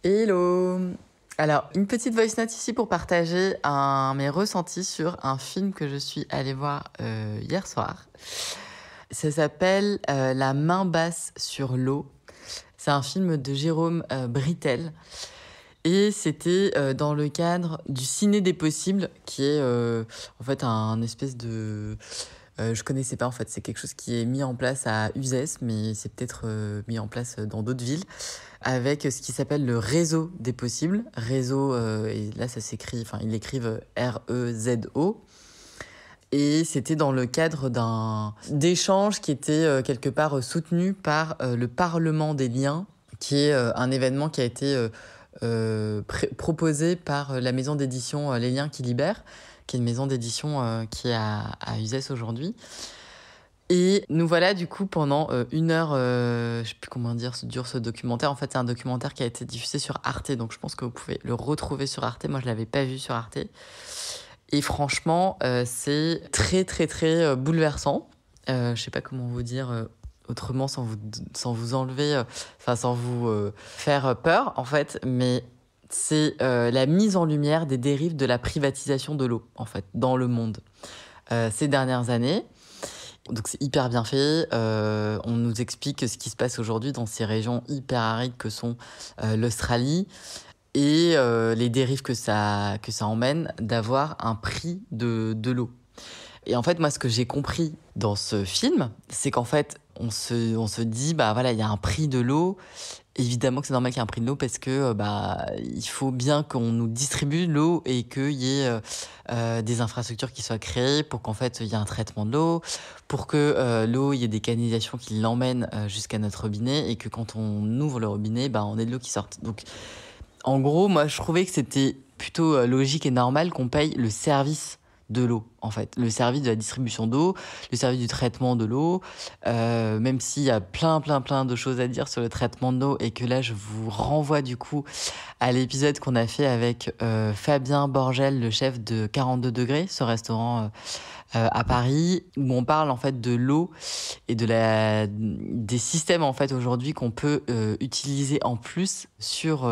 Hello! Alors, une petite voice note ici pour partager mes ressentis sur un film que je suis allée voir hier soir. Ça s'appelle La main basse sur l'eau. C'est un film de Jérôme Brittel. Et c'était dans le cadre du Ciné des Possibles, qui est en fait un espèce de... je connaissais pas en fait, c'est quelque chose qui est mis en place à Uzès, mais c'est peut-être mis en place dans d'autres villes, avec ce qui s'appelle le réseau des possibles. Réseau, et là ça s'écrit, enfin ils l'écrivent R-E-Z-O. Et c'était dans le cadre d'échanges qui était quelque part soutenu par le Parlement des liens, qui est un événement qui a été proposé par la maison d'édition Les Liens qui Libèrent, qui est une maison d'édition qui est à Uzès aujourd'hui. Et nous voilà du coup pendant 1 heure, je sais plus comment dire, dure ce documentaire. En fait, c'est un documentaire qui a été diffusé sur Arte, donc je pense que vous pouvez le retrouver sur Arte. Moi, je l'avais pas vu sur Arte. Et franchement, c'est très très très bouleversant. Je sais pas comment vous dire autrement sans vous enlever, sans vous faire peur en fait, mais c'est la mise en lumière des dérives de la privatisation de l'eau en fait dans le monde ces dernières années. Donc c'est hyper bien fait. On nous explique ce qui se passe aujourd'hui dans ces régions hyper arides que sont l'Australie et les dérives que ça emmène d'avoir un prix de l'eau. Et en fait, moi, ce que j'ai compris dans ce film, c'est qu'en fait, on se dit, bah voilà, il y a un prix de l'eau. Évidemment que c'est normal qu'il y ait un prix de l'eau parce que il faut bien qu'on nous distribue l'eau et qu'il y ait des infrastructures qui soient créées pour qu'en fait il y ait un traitement de l'eau, pour que l'eau, il y ait des canalisations qui l'emmènent jusqu'à notre robinet et que quand on ouvre le robinet, on ait de l'eau qui sorte. Donc en gros, moi je trouvais que c'était plutôt logique et normal qu'on paye le service de l'eau, en fait. Le service de la distribution d'eau, le service du traitement de l'eau, même s'il y a plein de choses à dire sur le traitement de l'eau et que là, je vous renvoie du coup à l'épisode qu'on a fait avec Fabien Borgel, le chef de 42 degrés, ce restaurant à Paris, où on parle en fait de l'eau et des systèmes en fait aujourd'hui qu'on peut utiliser en plus sur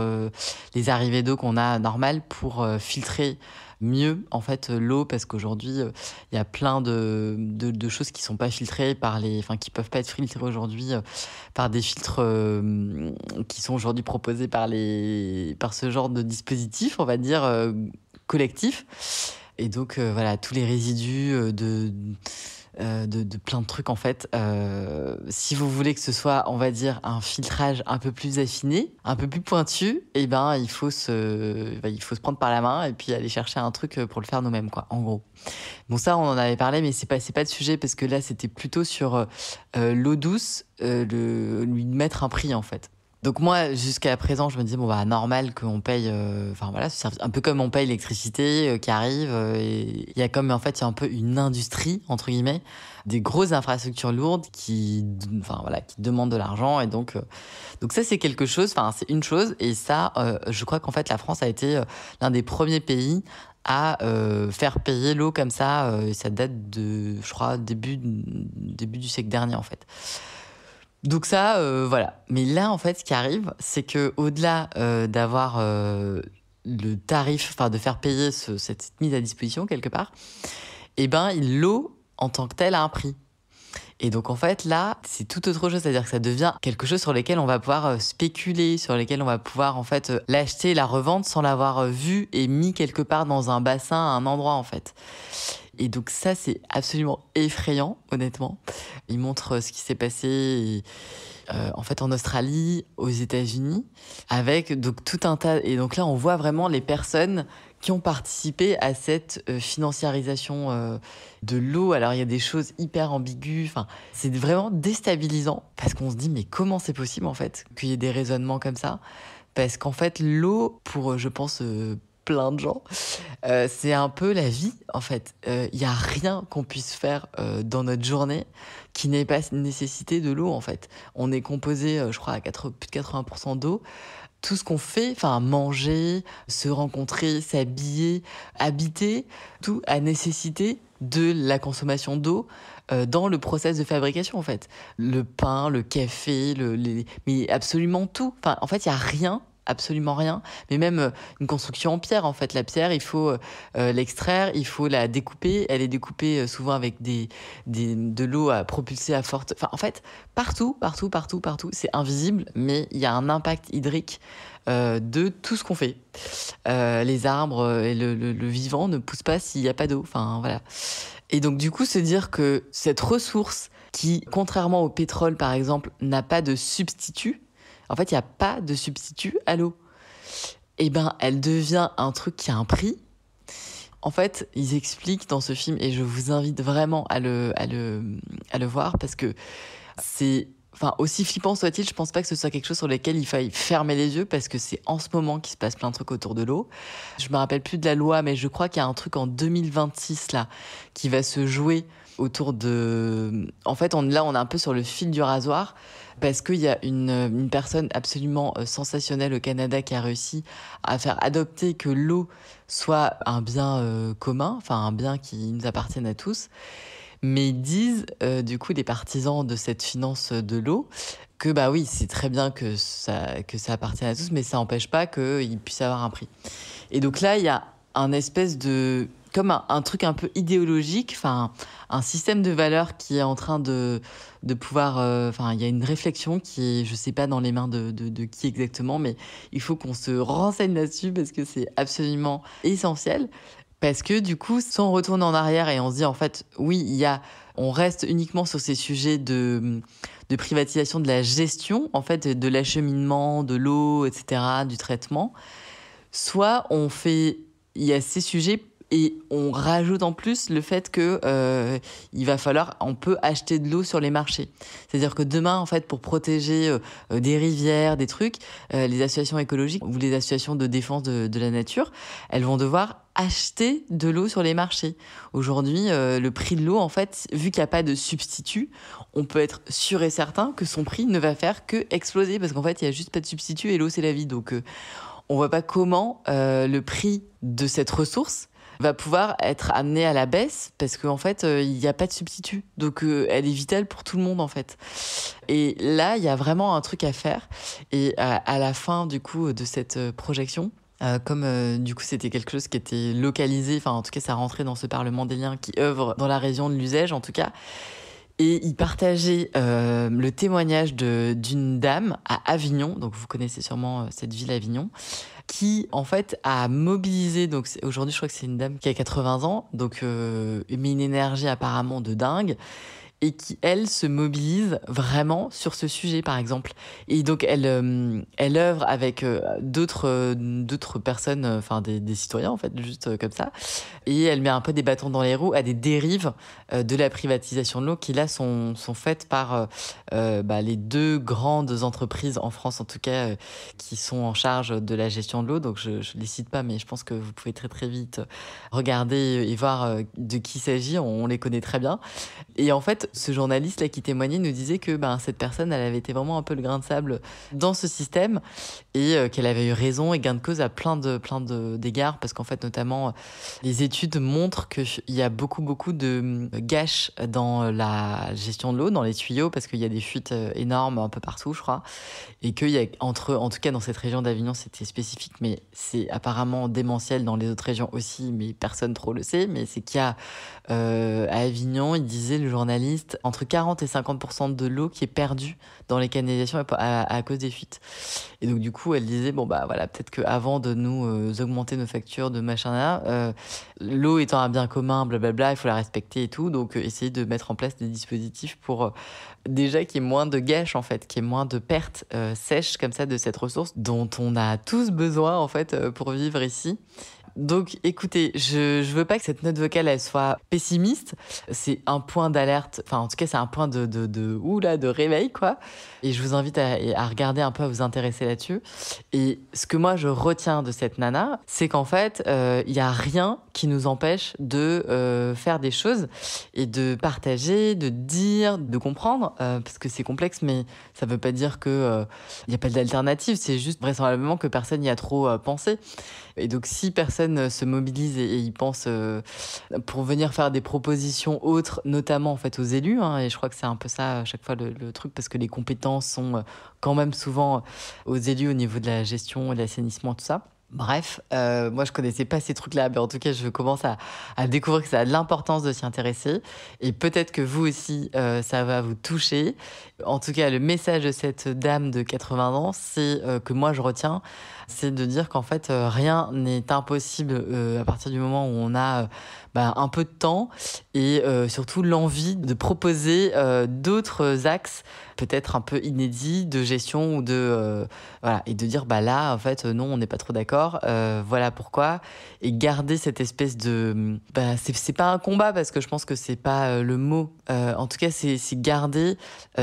les arrivées d'eau qu'on a normales pour filtrer mieux en fait l'eau, parce qu'aujourd'hui il y a plein de choses qui sont pas filtrées qui peuvent pas être filtrées aujourd'hui par des filtres qui sont aujourd'hui proposés par ce genre de dispositif, on va dire collectif. Et donc voilà, tous les résidus de plein de trucs en fait. Si vous voulez que ce soit, on va dire, un filtrage un peu plus affiné, un peu plus pointu, il faut se prendre par la main et puis aller chercher un truc pour le faire nous-mêmes, quoi, en gros. Bon, ça, on en avait parlé, mais c'est pas le sujet parce que là, c'était plutôt sur l'eau douce, lui mettre un prix en fait. Donc moi, jusqu'à présent, je me disais, normal qu'on paye, c'est un peu comme on paye l'électricité qui arrive. Et il y a comme, en fait, il y a un peu une industrie, entre guillemets, des grosses infrastructures lourdes qui demandent de l'argent. Et donc ça, c'est quelque chose, c'est une chose. Et ça, je crois qu'en fait, la France a été l'un des premiers pays à faire payer l'eau comme ça. Ça date de, je crois, début du siècle dernier, en fait. Donc ça, voilà. Mais là, en fait, ce qui arrive, c'est que au-delà d'avoir le tarif, de faire payer cette mise à disposition quelque part, l'eau en tant que telle a un prix. Et donc en fait, là, c'est tout autre chose, c'est-à-dire que ça devient quelque chose sur lequel on va pouvoir spéculer, sur lequel on va pouvoir en fait l'acheter, la revendre sans l'avoir vu et mis quelque part dans un bassin, à un endroit en fait. Et donc ça, c'est absolument effrayant, honnêtement. Il montre ce qui s'est passé en fait en Australie, aux États-Unis, avec donc tout un tas. Et donc là, on voit vraiment les personnes qui ont participé à cette financiarisation de l'eau. Alors il y a des choses hyper ambiguës. C'est vraiment déstabilisant parce qu'on se dit mais comment c'est possible en fait qu'il y ait des raisonnements comme ça ? Parce qu'en fait l'eau, pour je pense plein de gens, c'est un peu la vie en fait. Il y a rien qu'on puisse faire dans notre journée qui n'ait pas nécessité de l'eau en fait. On est composé, je crois, à plus de 80% d'eau. Tout ce qu'on fait, manger, se rencontrer, s'habiller, habiter, tout a nécessité de la consommation d'eau dans le process de fabrication en fait. Le pain, le café, mais absolument tout. En fait, il y a rien absolument rien. Mais même une construction en pierre, en fait, la pierre, il faut l'extraire, il faut la découper. Elle est découpée souvent avec de l'eau à propulser à forte... Enfin, en fait, partout, c'est invisible, mais il y a un impact hydrique de tout ce qu'on fait. Les arbres et le vivant ne poussent pas s'il n'y a pas d'eau. Enfin, voilà. Et donc, du coup, se dire que cette ressource qui, contrairement au pétrole, par exemple, n'a pas de substitut, en fait, il n'y a pas de substitut à l'eau. Eh ben, elle devient un truc qui a un prix. En fait, ils expliquent dans ce film, et je vous invite vraiment à le voir, parce que c'est... Enfin, aussi flippant soit-il, je pense pas que ce soit quelque chose sur lequel il faille fermer les yeux, parce que c'est en ce moment qu'il se passe plein de trucs autour de l'eau. Je me rappelle plus de la loi, mais je crois qu'il y a un truc en 2026 là qui va se jouer autour de... En fait, on est un peu sur le fil du rasoir, parce qu'il y a une personne absolument sensationnelle au Canada qui a réussi à faire adopter que l'eau soit un bien commun, enfin un bien qui nous appartienne à tous. Mais ils disent, du coup, les partisans de cette finance de l'eau, que bah oui, c'est très bien que ça appartienne à tous, mais ça n'empêche pas qu'il puisse avoir un prix. Et donc là, il y a un espèce de... comme un truc un peu idéologique, enfin, un système de valeurs qui est en train de pouvoir... Enfin, il y a une réflexion qui est, je sais pas dans les mains de qui exactement, mais il faut qu'on se renseigne là-dessus parce que c'est absolument essentiel. Parce que du coup, si on retourne en arrière et on se dit, en fait, oui, on reste uniquement sur ces sujets de privatisation de la gestion, en fait, de l'acheminement, de l'eau, etc., du traitement, soit il y a ces sujets et on rajoute en plus le fait que on peut acheter de l'eau sur les marchés. C'est-à-dire que demain, en fait, pour protéger des rivières, des trucs, les associations écologiques ou les associations de défense de la nature, elles vont devoir acheter de l'eau sur les marchés. Aujourd'hui, le prix de l'eau, en fait, vu qu'il n'y a pas de substitut, on peut être sûr et certain que son prix ne va faire que exploser parce qu'en fait, il n'y a juste pas de substitut et l'eau, c'est la vie. Donc, on voit pas comment le prix de cette ressource va pouvoir être amené à la baisse parce qu'en fait, il n'y a pas de substitut. Donc, elle est vitale pour tout le monde, en fait. Et là, il y a vraiment un truc à faire. Et à la fin, du coup, de cette projection, comme du coup c'était quelque chose qui était localisé, enfin en tout cas ça rentrait dans ce Parlement des liens qui œuvre dans la région de l'Uzège en tout cas, et il partageait le témoignage d'une dame à Avignon, donc vous connaissez sûrement cette ville Avignon, qui en fait a mobilisé, donc aujourd'hui je crois que c'est une dame qui a 80 ans, donc mais une énergie apparemment de dingue, et qui, elle, se mobilise vraiment sur ce sujet, par exemple. Et donc, elle œuvre avec d'autres personnes, enfin des citoyens, en fait, juste comme ça. Et elle met un peu des bâtons dans les roues à des dérives de la privatisation de l'eau qui, là, sont faites par les deux grandes entreprises, en France en tout cas, qui sont en charge de la gestion de l'eau. Donc, je ne les cite pas, mais je pense que vous pouvez très, très vite regarder et voir de qui il s'agit. On les connaît très bien. Et en fait, ce journaliste là qui témoignait nous disait que cette personne, elle avait été vraiment un peu le grain de sable dans ce système et qu'elle avait eu raison et gain de cause à plein d'égards parce qu'en fait, notamment, les études montrent qu'il y a beaucoup de gâches dans la gestion de l'eau, dans les tuyaux, parce qu'il y a des fuites énormes un peu partout, je crois, et qu'il y a en tout cas dans cette région d'Avignon, c'était spécifique, mais c'est apparemment démentiel dans les autres régions aussi, mais personne trop le sait, mais c'est qu'il y a à Avignon, il disait le journaliste, entre 40 et 50% de l'eau qui est perdue dans les canalisations à cause des fuites. Et donc du coup, elle disait peut-être qu'avant de nous augmenter nos factures de machin là, l'eau étant un bien commun, blablabla, il faut la respecter et tout. Donc essayer de mettre en place des dispositifs pour déjà qu'il y ait moins de gâches en fait, qu'il y ait moins de pertes sèches comme ça de cette ressource dont on a tous besoin en fait pour vivre ici. Donc, écoutez, je veux pas que cette note vocale, elle soit pessimiste. C'est un point d'alerte. Enfin, en tout cas, c'est un point de réveil, quoi. Et je vous invite à regarder un peu, à vous intéresser là-dessus. Et ce que moi, je retiens de cette nana, c'est qu'en fait, il y a rien qui nous empêche de faire des choses et de partager, de dire, de comprendre, parce que c'est complexe, mais ça veut pas dire que y a pas d'alternative. C'est juste vraisemblablement que personne n'y a trop pensé. Et donc, si personne personnes se mobilisent et y pensent pour venir faire des propositions autres, notamment en fait aux élus, hein, et je crois que c'est un peu ça à chaque fois le truc, parce que les compétences sont quand même souvent aux élus au niveau de la gestion, de l'assainissement, tout ça. Bref, moi je connaissais pas ces trucs-là, mais en tout cas je commence à découvrir que ça a de l'importance de s'y intéresser, et peut-être que vous aussi ça va vous toucher. En tout cas, le message de cette dame de 80 ans, c'est que moi je retiens, c'est de dire qu'en fait rien n'est impossible à partir du moment où on a un peu de temps et surtout l'envie de proposer d'autres axes peut-être un peu inédits de gestion ou de voilà, et de dire là en fait non, on n'est pas trop d'accord, voilà pourquoi, et garder cette espèce de c'est pas un combat, parce que je pense que c'est pas le mot, en tout cas c'est garder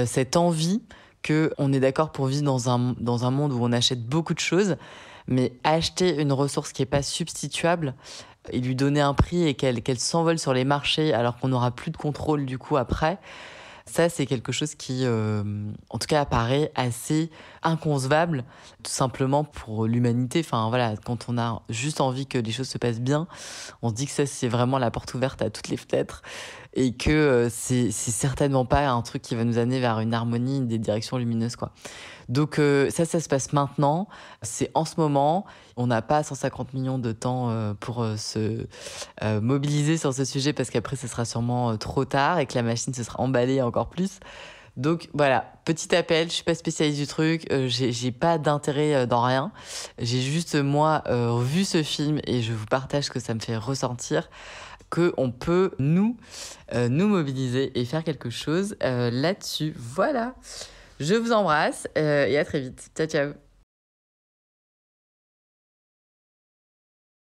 cette envie que on est d'accord pour vivre dans un monde où on achète beaucoup de choses, mais acheter une ressource qui est pas substituable et lui donner un prix et qu'elle s'envole sur les marchés alors qu'on n'aura plus de contrôle du coup après. Ça, c'est quelque chose qui, en tout cas, apparaît assez inconcevable, tout simplement pour l'humanité. Enfin, voilà, quand on a juste envie que les choses se passent bien, on se dit que ça, c'est vraiment la porte ouverte à toutes les fenêtres, et que c'est certainement pas un truc qui va nous amener vers une harmonie, des directions lumineuses, quoi. Donc ça se passe maintenant, c'est en ce moment. On n'a pas 150 millions de temps pour se mobiliser sur ce sujet, parce qu'après, ce sera sûrement trop tard et que la machine se sera emballée encore plus. Donc voilà, petit appel, je suis pas spécialiste du truc, j'ai pas d'intérêt dans rien. J'ai juste, moi, vu ce film, et je vous partage que ça me fait ressentir qu'on peut nous mobiliser et faire quelque chose là-dessus. Voilà, je vous embrasse et à très vite. Ciao, ciao.